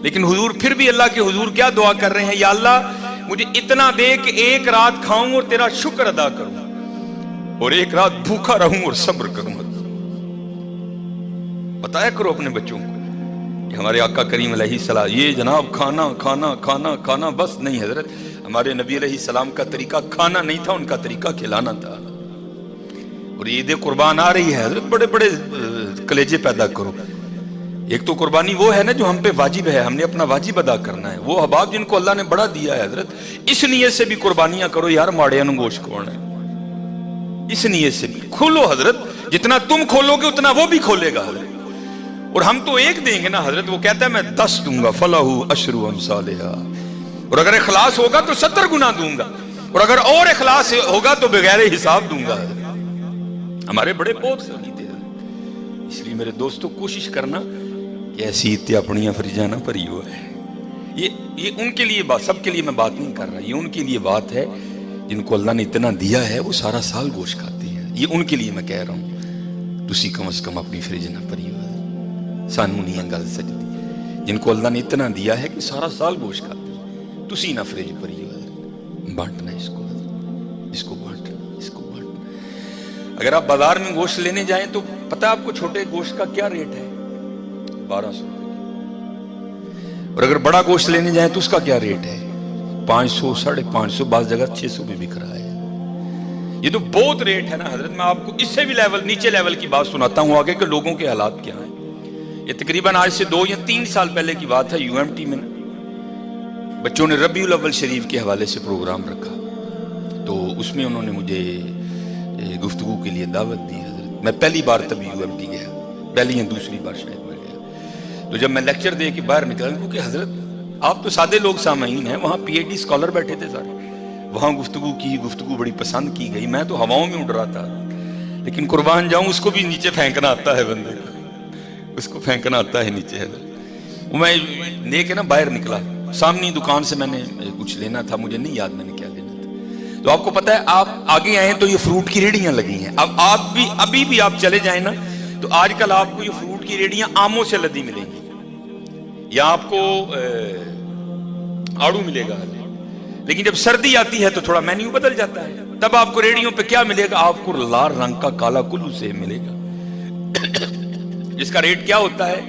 لیکن حضور پھر بھی اللہ کے حضور کیا دعا کر رہے ہیں؟ یا اللہ مجھے اتنا دے کہ ایک رات کھاؤں اور تیرا شکر ادا کروں، اور ایک رات بھوکا رہوں اور صبر کروں۔ بتایا کرو اپنے بچوں کو کہ ہمارے آقا کریم علیہ السلام یہ جناب کھانا کھانا کھانا کھانا بس نہیں، حضرت ہمارے نبی علیہ السلام کا طریقہ کھانا نہیں تھا، ان کا طریقہ کھلانا تھا۔ اور عید قربان آ رہی ہے حضرت، بڑے بڑے کلیجے پیدا کرو۔ ایک تو قربانی وہ ہے نا جو ہم پہ واجب ہے، ہم نے اپنا واجب ادا کرنا ہے، وہ احباب جن کو اللہ نے بڑا دیا ہے حضرت، اس نیت سے بھی قربانیاں کرو یار، ماڑے نو گوشت کھوانا ہے، اس نیت سے بھی کھولو حضرت، جتنا تم کھولو گے اتنا وہ بھی کھولے گا حضرت۔ اور ہم تو ایک دیں گے نا حضرت، وہ کہتا ہے میں 10 دوں گا، فَلَهُ أَشْرُ أَمْثَالِهَا، اور اگر اخلاص ہوگا تو 70 گنا دوں گا، اور اگر اور اخلاص ہوگا تو بغیر حساب دوں گا حضرت۔ ہمارے بڑے بہت سلیتے ہیں، اس لیے میرے دوستو کوشش کرنا کہ ایسی اتنے اپنی فریجاں نہ پری ہوا ہے۔ یہ ان کے لیے بات، سب کے لیے میں بات نہیں کر رہا، یہ ان کے لیے بات ہے جن کو اللہ نے اتنا دیا ہے، وہ سارا سال گوشت کھاتے ہیں، یہ ان کے لیے میں کہہ رہا ہوں۔ تسی کم از کم اپنی فریج نہ پری ہوا، سانو نہیں گل سجدی، جن کو اللہ نے اتنا دیا ہے کہ سارا سال گوشت کھاتے ہیں، تسی نہ فریج پری ہوا، بانٹنا اس کو، اس کو بانٹنا، اس کو بانٹنا۔ اگر آپ بازار میں گوشت لینے جائیں تو پتہ آپ کو چھوٹے گوشت کا کیا ریٹ ہے؟ 1200 روپے، اور اگر بڑا گوشت لینے جائیں تو اس کا کیا ریٹ ہے؟ 500 550، بعض جگہ 600 بھی بک رہا ہے۔ یہ تو بہت ریٹ ہے نا حضرت۔ میں آپ کو اس سے بھی نیچے لیول کی بات سناتا ہوں آگے کہ لوگوں کے حالات کیا ہیں۔ یہ تقریباً آج سے 2 یا 3 سال پہلے کی بات ہے، یو ایم ٹی میں بچوں نے ربیع الاول شریف کے حوالے سے پروگرام رکھا، تو اس میں انہوں نے مجھے گفتگو کے لیے دعوت دی حضرت۔ میں پہلی بار تب یو ایم ٹی گیا، پہلی یا دوسری بار شاید میں گیا، تو جب میں لیکچر دے کے باہر نکلا، کیونکہ حضرت آپ تو سادے لوگ سامعین ہیں، وہاں پی ایچ ڈی اسکالر بیٹھے تھے سارے، وہاں گفتگو بڑی پسند کی گئی، میں تو ہواؤں میں اڑ رہا تھا، لیکن قربان جاؤں اس کو بھی نیچے پھینکنا آتا ہے بندے کو، اس کو پھینکنا آتا ہے نیچے حضرت۔ میں لے کے نا باہر نکلا، سامنی دکان سے میں نے کچھ لینا تھا، مجھے نہیں یاد میں نے کیا لینا تھا، تو آپ کو پتہ ہے آپ آگے آئیں تو یہ فروٹ کی ریڑیاں لگی ہیں، اب آپ بھی ابھی بھی آپ چلے جائیں نا تو آج کل آپ کو یہ فروٹ کی ریڑیاں آموں سے لدی ملیں گی، یا آپ کو آڑو ملے گا، لیکن جب سردی آتی ہے تو تھوڑا مینیو بدل جاتا ہے، تب آپ کو ریڑیوں پہ کیا ملے گا؟ آپ کو لال رنگ کا کالا کلو سے ملے گا، جس کا ریٹ کیا ہوتا ہے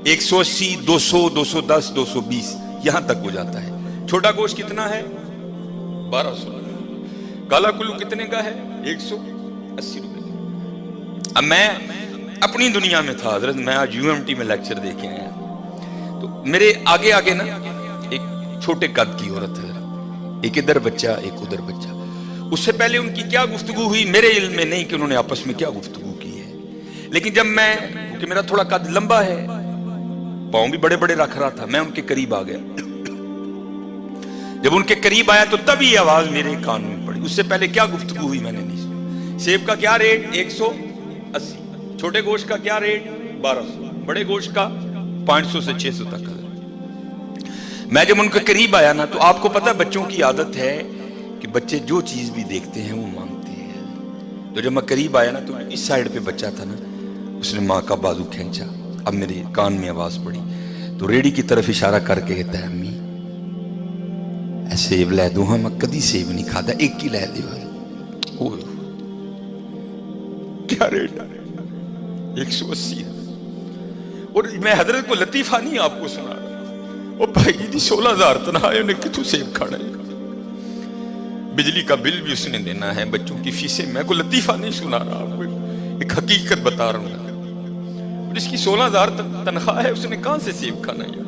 180 200 210 220 یہاں تک ہو جاتا ہے۔ چھوٹا گوشت کتنا ہے؟ 1200۔ کالا کلو کتنے کا ہے؟ 180 روپے۔ اب میں اپنی دنیا میں تھا حضرت، میں آج یو ایم ٹی میں لیکچر دے کے آیا، تو میرے آگے نا ایک چھوٹے قد کی عورت ہے، ایک ادھر بچہ ایک ادھر بچہ۔ اس سے پہلے ان کی کیا گفتگو ہوئی میرے علم میں نہیں کہ انہوں نے آپس میں کیا گفتگو کی ہے، لیکن جب میں، کیونکہ میرا تھوڑا قد لمبا ہے، پاؤں بھی بڑے بڑے رکھ رہا تھا، میں ان کے قریب آ گیا۔ جب ان کے قریب آیا تو تب یہ آواز میرے کان میں پڑی، اس سے پہلے کیا گفتگو ہوئی میں نے نہیں سنی۔ سیب کا کیا ریٹ؟ 180۔ چھوٹے گوشت کا کیا ریٹ؟ 1200۔ بڑے گوشت کا 500 سے 600 تک۔ میں جب ان کے قریب آیا نا تو آپ کو پتہ بچوں کی عادت ہے کہ بچے جو چیز بھی دیکھتے ہیں وہ مانگتے ہیں، تو جب میں قریب آیا نا تو اس سائیڈ پہ بچہ تھا نا، اس نے ماں کا بازو کھینچا، اب میرے کان میں آواز پڑی تو ریڑی کی طرف اشارہ کر کے کہتا ہے امی سیب لے دو، ہاں میں کدی سیب نہیں کھادا، ایک ہی لے دیو۔ کیا ریٹ ہے؟ 180۔ اور میں حضرت کو لطیفہ نہیں آپ کو سنا رہا، وہ بھائی دی 16,000 تنہا ہے، انہیں کتوں سیب کھانا ہے، بجلی کا بل بھی اس نے دینا ہے، بچوں کی فیسیں، میں کو لطیفہ نہیں سنا رہا آپ کو، ایک حقیقت بتا رہا ہوں، جس کی 16,000 تنخواہ ہے اس نے کہاں سے سیب کھانا ہے؟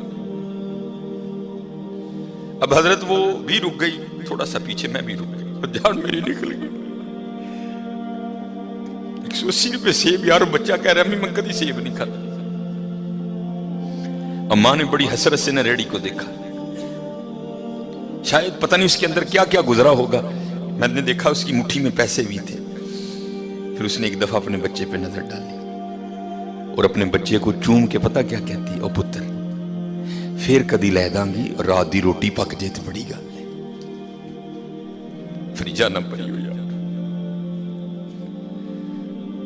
اب حضرت وہ بھی رک گئی، تھوڑا سا پیچھے میں بھی رک گئی، اور جان میری نکل گئی۔ 180 روپے سیب، یار بچہ کہہ رہا ہے امی میں کدی سیب نہیں کھاتا۔ اماں نے بڑی حسرت سے نہ ریڑی کو دیکھا، شاید پتہ نہیں اس کے اندر کیا کیا گزرا ہوگا، میں نے دیکھا اس کی مٹھی میں پیسے بھی تھے۔ پھر اس نے ایک دفعہ اپنے بچے پہ نظر ڈالی اور اپنے بچے کو چوم کے پتہ کیا کہتی، او پتر پھر کدی لے داں گی، رات دی روٹی پک جے تے بڑی گل ہے، فریجہ نہ پئی ہو یار۔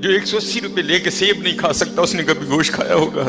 جو 180 روپے لے کے سیب نہیں کھا سکتا اس نے کبھی گوشت کھایا ہوگا؟